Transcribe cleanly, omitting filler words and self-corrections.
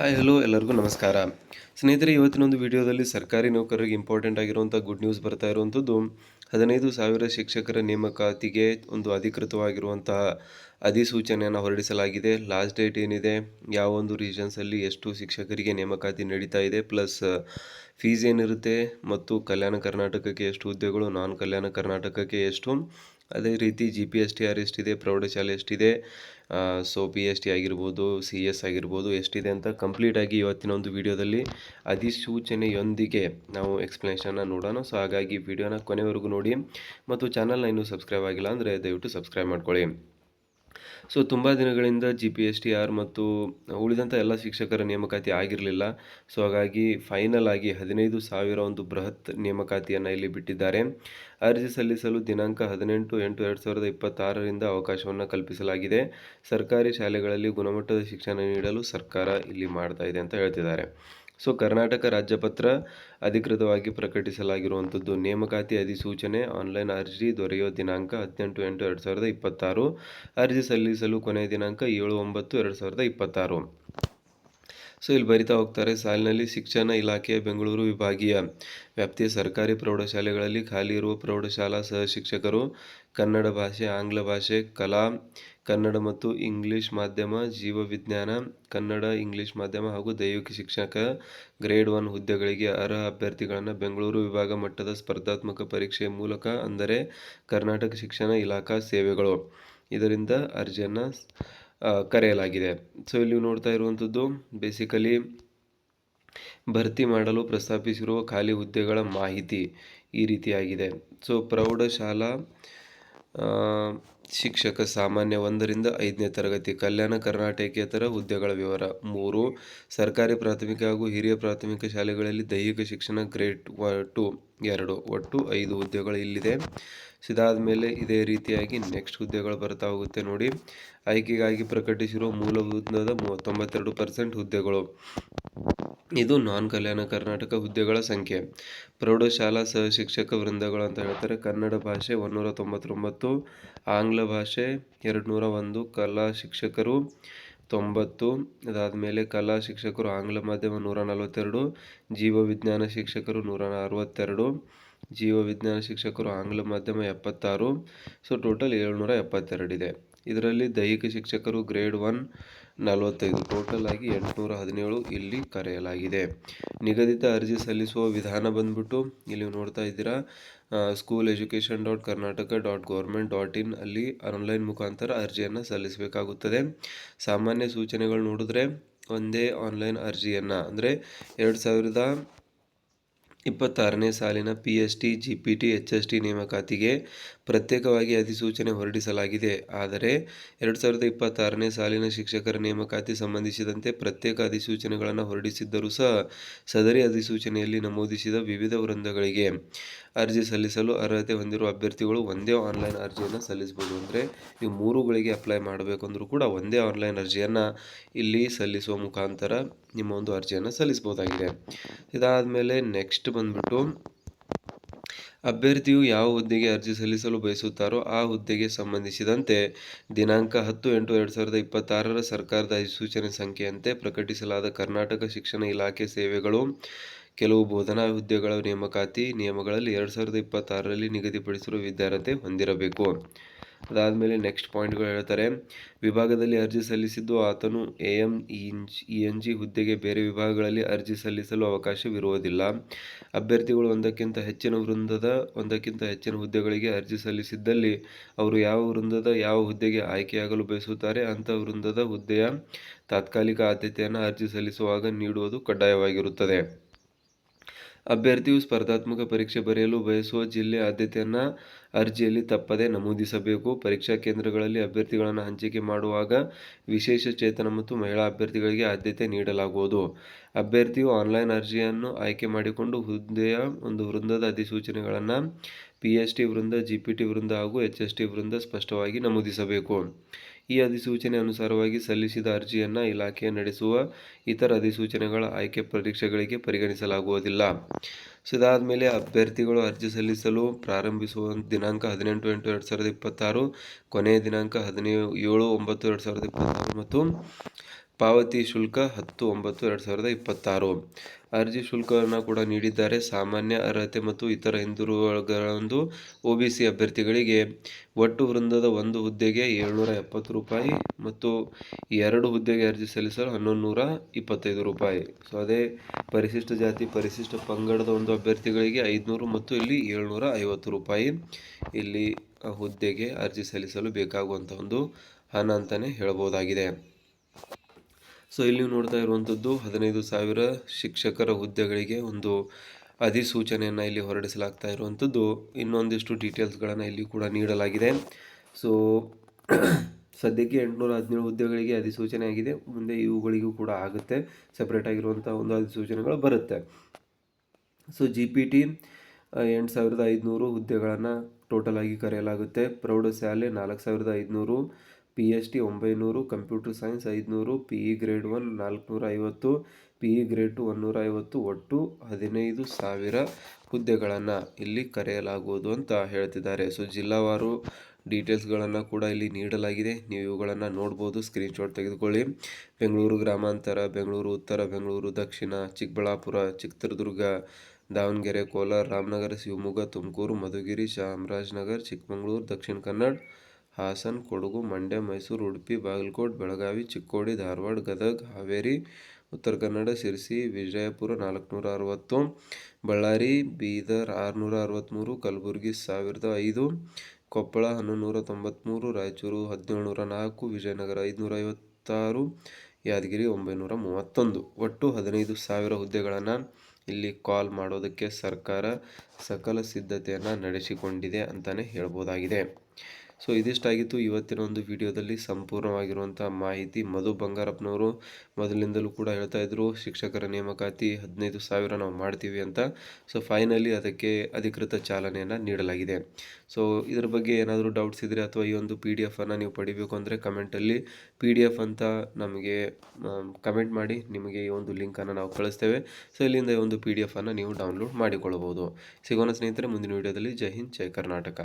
Hi hello ಎಲ್ಲರಿಗೂ ನಮಸ್ಕಾರ. ಸ್ನೇಹಿತರೆ, ಇವತ್ತಿನ ಒಂದು ವಿಡಿಯೋದಲ್ಲಿ ಸರ್ಕಾರಿ ನೌಕರರಿಗೆ ಇಂಪಾರ್ಟೆಂಟ್ ಆಗಿರುವಂಥ ಗುಡ್ ನ್ಯೂಸ್ ಬರ್ತಾ ಇರುವಂಥದ್ದು. 15,000 ಶಿಕ್ಷಕರ ನೇಮಕಾತಿಗೆ ಒಂದು ಅಧಿಕೃತವಾಗಿರುವಂತಹ ಅಧಿಸೂಚನೆಯನ್ನು ಹೊರಡಿಸಲಾಗಿದೆ. ಲಾಸ್ಟ್ ಡೇಟ್ ಏನಿದೆ, ಯಾವ ಒಂದು ರೀಜನ್ಸಲ್ಲಿ ಎಷ್ಟು ಶಿಕ್ಷಕರಿಗೆ ನೇಮಕಾತಿ ನಡೀತಾ ಇದೆ, ಪ್ಲಸ್ ಫೀಸ್ ಏನಿರುತ್ತೆ, ಮತ್ತು ಕಲ್ಯಾಣ ಕರ್ನಾಟಕಕ್ಕೆ ಎಷ್ಟು ಹುದ್ದೆಗಳು, ನಾನ್ ಕಲ್ಯಾಣ ಕರ್ನಾಟಕಕ್ಕೆ ಎಷ್ಟು, ಅದೇ ರೀತಿ GPSTR ಎಷ್ಟಿದೆ, ಪ್ರೌಢಶಾಲೆ ಎಷ್ಟಿದೆ, PST ಆಗಿರ್ಬೋದು, CS ಆಗಿರ್ಬೋದು ಎಷ್ಟಿದೆ ಅಂತ ಕಂಪ್ಲೀಟಾಗಿ ಇವತ್ತಿನ ಒಂದು ವಿಡಿಯೋದಲ್ಲಿ ಅಧಿಸೂಚನೆಯೊಂದಿಗೆ ನಾವು ಎಕ್ಸ್ಪ್ಲನೇಷನ್ನ ನೋಡೋಣ. ಸೊ ಹಾಗಾಗಿ ವಿಡಿಯೋನ ಕೊನೆವರೆಗೂ ನೋಡಿ, ಮತ್ತು ಚಾನಲ್ನ ಇನ್ನೂ ಸಬ್ಸ್ಕ್ರೈಬ್ ಆಗಿಲ್ಲ ಅಂದರೆ ದಯವಿಟ್ಟು ಸಬ್ಸ್ಕ್ರೈಬ್ ಮಾಡ್ಕೊಳ್ಳಿ. ಸೊ ತುಂಬ ದಿನಗಳಿಂದ GPSTR ಮತ್ತು ಉಳಿದಂಥ ಎಲ್ಲ ಶಿಕ್ಷಕರ ನೇಮಕಾತಿ ಆಗಿರಲಿಲ್ಲ. ಸೊ ಹಾಗಾಗಿ ಫೈನಲ್ ಆಗಿ 15,000 ಒಂದು ಬೃಹತ್ ನೇಮಕಾತಿಯನ್ನು ಇಲ್ಲಿ ಬಿಟ್ಟಿದ್ದಾರೆ. ಅರ್ಜಿ ಸಲ್ಲಿಸಲು ದಿನಾಂಕ 18/8/2026ರಿಂದ ಅವಕಾಶವನ್ನು ಕಲ್ಪಿಸಲಾಗಿದೆ. ಸರ್ಕಾರಿ ಶಾಲೆಗಳಲ್ಲಿ ಗುಣಮಟ್ಟದ ಶಿಕ್ಷಣ ನೀಡಲು ಸರ್ಕಾರ ಇಲ್ಲಿ ಮಾಡ್ತಾ ಇದೆ ಅಂತ ಹೇಳ್ತಿದ್ದಾರೆ. ಸೊ ಕರ್ನಾಟಕ ರಾಜ್ಯಪತ್ರ ಅಧಿಕೃತವಾಗಿ ಪ್ರಕಟಿಸಲಾಗಿರುವಂಥದ್ದು. ನೇಮಕಾತಿ ಅಧಿಸೂಚನೆ ಆನ್ಲೈನ್ ಅರ್ಜಿ ದೊರೆಯುವ ದಿನಾಂಕ 18/8/2026. ಅರ್ಜಿ ಸಲ್ಲಿಸಲು ಕೊನೆಯ ದಿನಾಂಕ 7/9/2026. ಸೊ ಇಲ್ಲಿ ಬರಿತಾ ಹೋಗ್ತಾರೆ. ಸಾಲಿನಲ್ಲಿ ಶಿಕ್ಷಣ ಇಲಾಖೆಯ ಬೆಂಗಳೂರು ವಿಭಾಗೀಯ ವ್ಯಾಪ್ತಿಯ ಸರ್ಕಾರಿ ಪ್ರೌಢಶಾಲೆಗಳಲ್ಲಿ ಖಾಲಿ ಇರುವ ಪ್ರೌಢಶಾಲಾ ಸಹ ಶಿಕ್ಷಕರು, ಕನ್ನಡ ಭಾಷೆ, ಆಂಗ್ಲ ಭಾಷೆ, ಕಲಾ, ಕನ್ನಡ ಮತ್ತು ಇಂಗ್ಲಿಷ್ ಮಾಧ್ಯಮ, ಜೀವವಿಜ್ಞಾನ, ಕನ್ನಡ ಇಂಗ್ಲಿಷ್ ಮಾಧ್ಯಮ ಹಾಗೂ ದೈಹಿಕ ಶಿಕ್ಷಕ ಗ್ರೇಡ್ 1 ಹುದ್ದೆಗಳಿಗೆ ಅರ್ಹ ಅಭ್ಯರ್ಥಿಗಳನ್ನು ಬೆಂಗಳೂರು ವಿಭಾಗ ಮಟ್ಟದ ಸ್ಪರ್ಧಾತ್ಮಕ ಪರೀಕ್ಷೆಯ ಮೂಲಕ, ಅಂದರೆ ಕರ್ನಾಟಕ ಶಿಕ್ಷಣ ಇಲಾಖಾ ಸೇವೆಗಳು ಇದರಿಂದ ಅರ್ಜಿಯನ್ನು ಕರೆಯಲಾಗಿದೆ. ಸೊ ಇಲ್ಲಿ ನೋಡ್ತಾ ಇರುವಂಥದ್ದು ಬೇಸಿಕಲಿ ಭರ್ತಿ ಮಾಡಲು ಪ್ರಸ್ತಾಪಿಸಿರುವ ಖಾಲಿ ಹುದ್ದೆಗಳ ಮಾಹಿತಿ ಈ ರೀತಿಯಾಗಿದೆ. ಸೊ ಪ್ರೌಢಶಾಲಾ ಶಿಕ್ಷಕ ಸಾಮಾನ್ಯ 1ರಿಂದ 5ನೇ ತರಗತಿ ಕಲ್ಯಾಣ ಕರ್ನಾಟಕೇತರ ಹುದ್ದೆಗಳ ವಿವರ 3. ಸರ್ಕಾರಿ ಪ್ರಾಥಮಿಕ ಹಾಗೂ ಹಿರಿಯ ಪ್ರಾಥಮಿಕ ಶಾಲೆಗಳಲ್ಲಿ ದೈಹಿಕ ಶಿಕ್ಷಣ ಗ್ರೇಡ್ 2 2, ಒಟ್ಟು 5 ಹುದ್ದೆಗಳು ಇಲ್ಲಿದೆ. ಇದಾದ ಮೇಲೆ ಇದೇ ರೀತಿಯಾಗಿ ನೆಕ್ಸ್ಟ್ ಹುದ್ದೆಗಳು ಬರ್ತಾ ಹೋಗುತ್ತೆ ನೋಡಿ. ಆಯ್ಕೆಗಾಗಿ ಪ್ರಕಟಿಸಿರುವ ಮೂಲಭೂತದ 92% ಹುದ್ದೆಗಳು. ಇದು ನಾನ್ ಕಲ್ಯಾಣ ಕರ್ನಾಟಕ ಹುದ್ದೆಗಳ ಸಂಖ್ಯೆ. ಪ್ರೌಢಶಾಲಾ ಸಹ ಶಿಕ್ಷಕ ವೃಂದಗಳು ಅಂತ ಹೇಳ್ತಾರೆ. ಕನ್ನಡ ಭಾಷೆ 199, ಆಂಗ್ಲ ಭಾಷೆ 201, ಕಲಾ ಶಿಕ್ಷಕರು 90, ಅದಾದಮೇಲೆ ಕಲಾ ಶಿಕ್ಷಕರು ಆಂಗ್ಲ ಮಾಧ್ಯಮ 142, ಜೀವವಿಜ್ಞಾನ ಶಿಕ್ಷಕರು 162, ಜೀವವಿಜ್ಞಾನ ಶಿಕ್ಷಕರು ಆಂಗ್ಲ ಮಾಧ್ಯಮ 76. ಸೊ ಟೋಟಲ್ 772 ಇದೆ. ಇದರಲ್ಲಿ ದೈಹಿಕ ಶಿಕ್ಷಕರು ಗ್ರೇಡ್ 1 45, ಟೋಟಲ್ ಆಗಿ 817 ಇಲ್ಲಿ ಕರೆಯಲಾಗಿದೆ. ನಿಗದಿತ ಅರ್ಜಿ ಸಲ್ಲಿಸುವ ವಿಧಾನ ಬಂದ್ಬಿಟ್ಟು ಇಲ್ಲಿ ನೋಡ್ತಾ ಇದ್ದೀರಾ, school-education.karnataka.government.in ಅಲ್ಲಿ ಆನ್ಲೈನ್ ಮುಖಾಂತರ ಅರ್ಜಿಯನ್ನು ಸಲ್ಲಿಸಬೇಕಾಗುತ್ತದೆ. ಸಾಮಾನ್ಯ ಸೂಚನೆಗಳು ನೋಡಿದ್ರೆ ಒಂದೇ ಆನ್ಲೈನ್ ಅರ್ಜಿಯನ್ನು, ಅಂದರೆ 2026ನೇ ಸಾಲಿನ PST, GPT, HST ನೇಮಕಾತಿಗೆ ಪ್ರತ್ಯೇಕವಾಗಿ ಅಧಿಸೂಚನೆ ಹೊರಡಿಸಲಾಗಿದೆ. ಆದರೆ 2026ನೇ ಸಾಲಿನ ಶಿಕ್ಷಕರ ನೇಮಕಾತಿ ಸಂಬಂಧಿಸಿದಂತೆ ಪ್ರತ್ಯೇಕ ಅಧಿಸೂಚನೆಗಳನ್ನು ಹೊರಡಿಸಿದ್ದರೂ ಸಹ ಸದರಿ ಅಧಿಸೂಚನೆಯಲ್ಲಿ ನಮೂದಿಸಿದ ವಿವಿಧ ವೃಂದಗಳಿಗೆ ಅರ್ಜಿ ಸಲ್ಲಿಸಲು ಅರ್ಹತೆ ಹೊಂದಿರುವ ಅಭ್ಯರ್ಥಿಗಳು ಒಂದೇ ಆನ್ಲೈನ್ ಅರ್ಜಿಯನ್ನು ಸಲ್ಲಿಸಬಹುದು. ಅಂದರೆ ನೀವು 3ಗಳಿಗೆ ಅಪ್ಲೈ ಮಾಡಬೇಕಂದ್ರೂ ಕೂಡ ಒಂದೇ ಆನ್ಲೈನ್ ಅರ್ಜಿಯನ್ನು ಇಲ್ಲಿ ಸಲ್ಲಿಸುವ ಮುಖಾಂತರ ನಿಮ್ಮ ಒಂದು ಅರ್ಜಿಯನ್ನು ಸಲ್ಲಿಸಬಹುದಾಗಿದೆ. ಇದಾದಮೇಲೆ ನೆಕ್ಸ್ಟ್ ಬಂದ್ಬಿಟ್ಟು ಅಭ್ಯರ್ಥಿಯು ಯಾವ ಹುದ್ದೆಗೆ ಅರ್ಜಿ ಸಲ್ಲಿಸಲು ಬಯಸುತ್ತಾರೋ ಆ ಹುದ್ದೆಗೆ ಸಂಬಂಧಿಸಿದಂತೆ ದಿನಾಂಕ 10/8/2026 ಸರ್ಕಾರದ ಅಧಿಸೂಚನೆ ಸಂಖ್ಯೆಯಂತೆ ಪ್ರಕಟಿಸಲಾದ ಕರ್ನಾಟಕ ಶಿಕ್ಷಣ ಇಲಾಖೆ ಸೇವೆಗಳು ಕೆಲವು ಬೋಧನಾ ಹುದ್ದೆಗಳ ನೇಮಕಾತಿ ನಿಯಮಗಳಲ್ಲಿ 2026ರಲ್ಲಿ ನಿಗದಿಪಡಿಸಿರುವ ವಿದ್ಯಾರ್ಹತೆ ಹೊಂದಿರಬೇಕು. ಅದಾದಮೇಲೆ ನೆಕ್ಸ್ಟ್ ಪಾಯಿಂಟ್ಗಳು ಹೇಳ್ತಾರೆ. ವಿಭಾಗದಲ್ಲಿ ಅರ್ಜಿ ಸಲ್ಲಿಸಿದ್ದು ಆತನು AM, ENG ಹುದ್ದೆಗೆ ಬೇರೆ ವಿಭಾಗಗಳಲ್ಲಿ ಅರ್ಜಿ ಸಲ್ಲಿಸಲು ಅವಕಾಶವಿರುವುದಿಲ್ಲ. ಅಭ್ಯರ್ಥಿಗಳು ಒಂದಕ್ಕಿಂತ ಹೆಚ್ಚಿನ ಹುದ್ದೆಗಳಿಗೆ ಅರ್ಜಿ ಸಲ್ಲಿಸಿದ್ದಲ್ಲಿ ಅವರು ಯಾವ ವೃಂದದ ಯಾವ ಹುದ್ದೆಗೆ ಆಯ್ಕೆಯಾಗಲು ಬಯಸುತ್ತಾರೆ ಅಂಥ ವೃಂದದ ಹುದ್ದೆಯ ತಾತ್ಕಾಲಿಕ ಆದ್ಯತೆಯನ್ನು ಅರ್ಜಿ ಸಲ್ಲಿಸುವಾಗ ನೀಡುವುದು ಕಡ್ಡಾಯವಾಗಿರುತ್ತದೆ. ಅಭ್ಯರ್ಥಿಯು ಸ್ಪರ್ಧಾತ್ಮಕ ಪರೀಕ್ಷೆ ಬರೆಯಲು ಬಯಸುವ ಜಿಲ್ಲೆ ಆದ್ಯತೆಯನ್ನು ಅರ್ಜಿಯಲ್ಲಿ ತಪ್ಪದೆ ನಮೂದಿಸಬೇಕು. ಪರೀಕ್ಷಾ ಕೇಂದ್ರಗಳಲ್ಲಿ ಅಭ್ಯರ್ಥಿಗಳನ್ನು ಹಂಚಿಕೆ ಮಾಡುವಾಗ ವಿಶೇಷಚೇತನ ಮತ್ತು ಮಹಿಳಾ ಅಭ್ಯರ್ಥಿಗಳಿಗೆ ಆದ್ಯತೆ ನೀಡಲಾಗುವುದು. ಅಭ್ಯರ್ಥಿಯು ಆನ್ಲೈನ್ ಅರ್ಜಿಯನ್ನು ಆಯ್ಕೆ ಮಾಡಿಕೊಂಡು ಹುದ್ದೆಯ ಒಂದು ವೃಂದದ ಅಧಿಸೂಚನೆಗಳನ್ನು PST ವೃಂದ, GPT ವೃಂದ ಹಾಗೂ HST ವೃಂದ ಸ್ಪಷ್ಟವಾಗಿ ನಮೂದಿಸಬೇಕು. ಈ ಅಧಿಸೂಚನೆ ಅನುಸಾರವಾಗಿ ಸಲ್ಲಿಸಿದ ಅರ್ಜಿಯನ್ನು ಇಲಾಖೆ ನಡೆಸುವ ಇತರ ಅಧಿಸೂಚನೆಗಳ ಆಯ್ಕೆ ಪರೀಕ್ಷೆಗಳಿಗೆ ಪರಿಗಣಿಸಲಾಗುವುದಿಲ್ಲ. ಸೊ ಇದಾದಮೇಲೆ ಅಭ್ಯರ್ಥಿಗಳು ಅರ್ಜಿ ಸಲ್ಲಿಸಲು ಪ್ರಾರಂಭಿಸುವ ದಿನಾಂಕ 18/8/2026, ಕೊನೆಯ ದಿನಾಂಕ 17/9/2026 ಮತ್ತು ಪಾವತಿ ಶುಲ್ಕ 10/9/2026. ಅರ್ಜಿ ಶುಲ್ಕವನ್ನು ಕೂಡ ನೀಡಿದ್ದಾರೆ. ಸಾಮಾನ್ಯ ಅರ್ಹತೆ ಮತ್ತು ಇತರ ಹಿಂದುಳಿದ OBC ಅಭ್ಯರ್ಥಿಗಳಿಗೆ ಒಟ್ಟು ವೃಂದದ ಒಂದು ಹುದ್ದೆಗೆ ₹770 ಮತ್ತು 2 ಹುದ್ದೆಗೆ ಅರ್ಜಿ ಸಲ್ಲಿಸಲು ₹1125. ಸೊ ಅದೇ ಪರಿಶಿಷ್ಟ ಜಾತಿ ಪರಿಶಿಷ್ಟ ಪಂಗಡದ ಒಂದು ಅಭ್ಯರ್ಥಿಗಳಿಗೆ 500 ಮತ್ತು ಇಲ್ಲಿ ₹750 ಇಲ್ಲಿ ಹುದ್ದೆಗೆ ಅರ್ಜಿ ಸಲ್ಲಿಸಲು ಬೇಕಾಗುವಂಥ ಒಂದು ಹಣ ಅಂತಲೇ ಹೇಳ್ಬೋದಾಗಿದೆ. ಸೊ ಇಲ್ಲಿ ನೋಡ್ತಾ ಇರುವಂಥದ್ದು 15,000 ಶಿಕ್ಷಕರ ಹುದ್ದೆಗಳಿಗೆ ಒಂದು ಅಧಿಸೂಚನೆಯನ್ನು ಇಲ್ಲಿ ಹೊರಡಿಸಲಾಗ್ತಾ ಇರುವಂಥದ್ದು. ಇನ್ನೊಂದಿಷ್ಟು ಡೀಟೇಲ್ಸ್ಗಳನ್ನು ಇಲ್ಲಿ ಕೂಡ ನೀಡಲಾಗಿದೆ. ಸೊ ಸದ್ಯಕ್ಕೆ 817 ಹುದ್ದೆಗಳಿಗೆ ಅಧಿಸೂಚನೆ ಆಗಿದೆ. ಮುಂದೆ ಇವುಗಳಿಗೂ ಕೂಡ ಆಗುತ್ತೆ, ಸಪ್ರೇಟ್ ಆಗಿರುವಂಥ ಒಂದು ಅಧಿಸೂಚನೆಗಳು ಬರುತ್ತೆ. ಸೊ GPT 8,500 ಹುದ್ದೆಗಳನ್ನು ಟೋಟಲ್ ಆಗಿ ಕರೆಯಲಾಗುತ್ತೆ. ಪ್ರೌಢಶಾಲೆ 4,500, PST 900, computer science 500, PE grade 1 450, PE grade 2 150, ಒಟ್ಟು 15,000 ಹುದ್ದೆಗಳನ್ನು ಇಲ್ಲಿ ಕರೆಯಲಾಗುವುದು ಅಂತ ಹೇಳ್ತಿದ್ದಾರೆ. ಸೊ ಜಿಲ್ಲಾವಾರು ಡೀಟೇಲ್ಸ್ಗಳನ್ನು ಕೂಡ ಇಲ್ಲಿ ನೀಡಲಾಗಿದೆ. ನೀವು ಇವುಗಳನ್ನು ನೋಡ್ಬೋದು, ಸ್ಕ್ರೀನ್ಶಾಟ್ ತೆಗೆದುಕೊಳ್ಳಿ. ಬೆಂಗಳೂರು ಗ್ರಾಮಾಂತರ, ಬೆಂಗಳೂರು ಉತ್ತರ, ಬೆಂಗಳೂರು ದಕ್ಷಿಣ, ಚಿಕ್ಕಬಳ್ಳಾಪುರ, ಚಿತ್ರದುರ್ಗ, ದಾವಣಗೆರೆ, ಕೋಲಾರ, ರಾಮನಗರ, ಶಿವಮೊಗ್ಗ, ತುಮಕೂರು, ಮಧುಗಿರಿ, ಚಾಮರಾಜನಗರ, ಚಿಕ್ಕಮಗಳೂರು, ದಕ್ಷಿಣ ಕನ್ನಡ, ಹಾಸನ, ಕೊಡಗು, ಮಂಡ್ಯ, ಮೈಸೂರು, ಉಡುಪಿ, ಬಾಗಲಕೋಟೆ, ಬೆಳಗಾವಿ, ಚಿಕ್ಕೋಡಿ, ಧಾರವಾಡ, ಗದಗ, ಹಾವೇರಿ, ಉತ್ತರ ಕನ್ನಡ, ಶಿರಸಿ, ವಿಜಯಪುರ 460, ಬಳ್ಳಾರಿ, ಬೀದರ್ 663, ಕಲಬುರಗಿ 1,005, ಕೊಪ್ಪಳ 1,193, ರಾಯಚೂರು 1,704, ವಿಜಯನಗರ 556, ಯಾದಗಿರಿ 931. ಒಟ್ಟು 15,000 ಹುದ್ದೆಗಳನ್ನು ಇಲ್ಲಿ ಕಾಲ್ ಮಾಡೋದಕ್ಕೆ ಸರ್ಕಾರ ಸಕಲ ಸಿದ್ಧತೆಯನ್ನು ನಡೆಸಿಕೊಂಡಿದೆ ಅಂತಲೇ ಹೇಳ್ಬೋದಾಗಿದೆ. ಸೊ ಇದಿಷ್ಟಾಗಿತ್ತು ಇವತ್ತಿನ ಒಂದು ವಿಡಿಯೋದಲ್ಲಿ ಸಂಪೂರ್ಣವಾಗಿರುವಂಥ ಮಾಹಿತಿ. ಮಧು ಬಂಗಾರಪ್ಪನವರು ಮೊದಲಿಂದಲೂ ಕೂಡ ಹೇಳ್ತಾ ಇದ್ರು ಶಿಕ್ಷಕರ ನೇಮಕಾತಿ 15,000 ನಾವು ಮಾಡ್ತೀವಿ ಅಂತ. ಸೊ ಫೈನಲಿ ಅದಕ್ಕೆ ಅಧಿಕೃತ ಚಾಲನೆಯನ್ನು ನೀಡಲಾಗಿದೆ. ಸೊ ಇದರ ಬಗ್ಗೆ ಏನಾದರೂ ಡೌಟ್ಸ್ ಇದ್ದರೆ ಅಥವಾ ಈ ಒಂದು PDF ಅನ್ನು ನೀವು ಪಡಿಬೇಕು ಅಂದರೆ ಕಮೆಂಟಲ್ಲಿ PDF ಅಂತ ನಮಗೆ ಕಮೆಂಟ್ ಮಾಡಿ, ನಿಮಗೆ ಈ ಒಂದು ಲಿಂಕನ್ನು ನಾವು ಕಳಿಸ್ತೇವೆ. ಸೊ ಇಲ್ಲಿಂದ ಈ ಒಂದು PDF ಅನ್ನು ನೀವು ಡೌನ್ಲೋಡ್ ಮಾಡಿಕೊಳ್ಳಬಹುದು. ಸಿಗೋಣ ಸ್ನೇಹಿತರೆ ಮುಂದಿನ ವಿಡಿಯೋದಲ್ಲಿ. ಜೈ ಹಿಂದ್, ಜೈ ಕರ್ನಾಟಕ.